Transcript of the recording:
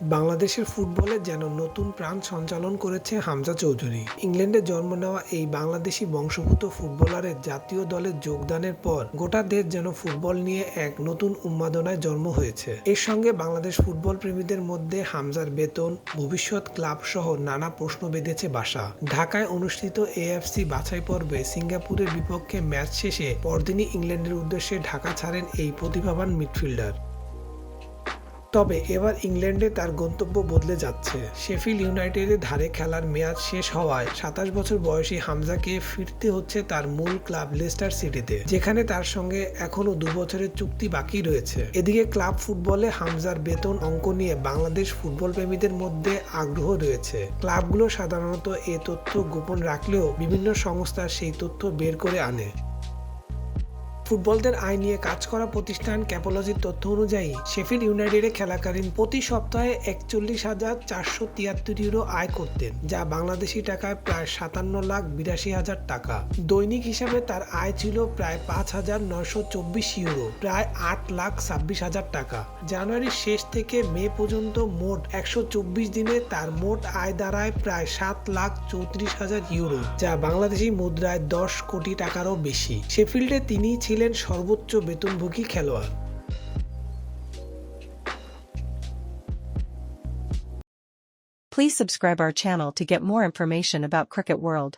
বাংলাদেশের ফুটবলে যেন নতুন প্রাণ সঞ্চালন করেছে হামজা চৌধুরী। ইংল্যান্ডে জন্ম নেওয়া এই বাংলাদেশি বংশোদ্ভূত ফুটবলারের জাতীয় দলে যোগদানের পর গোটা দেশ যেন ফুটবল নিয়ে এক নতুন উন্মাদনায় জন্ম হয়েছে। এর সঙ্গে বাংলাদেশ ফুটবল প্রেমীদের মধ্যে হামজার বেতন, ভবিষ্যৎ ক্লাব সহ নানা প্রশ্ন বেঁধেছে বাসা। ঢাকায় অনুষ্ঠিত এএফসি বাছাই পর্বে সিঙ্গাপুরের বিপক্ষে ম্যাচ শেষে পরদিনই ইংল্যান্ডের উদ্দেশ্যে ঢাকা ছাড়েন এই প্রতিভাবান মিডফিল্ডার। তবে এবার ইংল্যান্ডে তার গন্তব্য বদলে যাচ্ছে। শেফিল্ড ইউনাইটেডের ধারে খেলার মেয়াদ শেষ হওয়ায় ২৭ বছর বয়সী হামজাকে ফিরতে হচ্ছে তার মূল ক্লাব লেস্টার সিটিতে, যেখানে তার সঙ্গে এখনও ২ বছরের চুক্তি বাকি রয়েছে। এদিকে ক্লাব ফুটবলে হামজার বেতন অঙ্ক নিয়ে বাংলাদেশ ফুটবল প্রেমীদের মধ্যে আগ্রহ রয়েছে। ক্লাবগুলো সাধারণত এ তথ্য গোপন রাখলেও বিভিন্ন সংস্থা সেই তথ্য বের করে আনে। ফুটবলদের আয় নিয়ে কাজ করা প্রতিষ্ঠান ক্যাপোলজির তথ্য অনুযায়ী শেফিল্ড ইউনাইটেডে খেলাকালীন প্রতি সপ্তাহে ৪১,৪৭৩ ইউরো আয় করতেন, যা বাংলাদেশি টাকায় প্রায় ৫৭,৮২,০০০ টাকা। দৈনিক হিসাবে তার আয় ছিল প্রায় ৫,৯২৪ ইউরো, প্রায় ৮,২৬,০০০ টাকা। জানুয়ারির শেষ থেকে মে পর্যন্ত মোট ১২৪ দিনে তার মোট আয় দাঁড়ায় প্রায় ৭,৩৪,০০০ ইউরো, যা বাংলাদেশি মুদ্রায় ১০ কোটি টাকারও বেশি। শেফিল্ডে তিনিই ছিলেন সর্বোচ্চ বেতনভোগী খেলোয়াড়। Please subscribe our channel to get more information about Cricket World.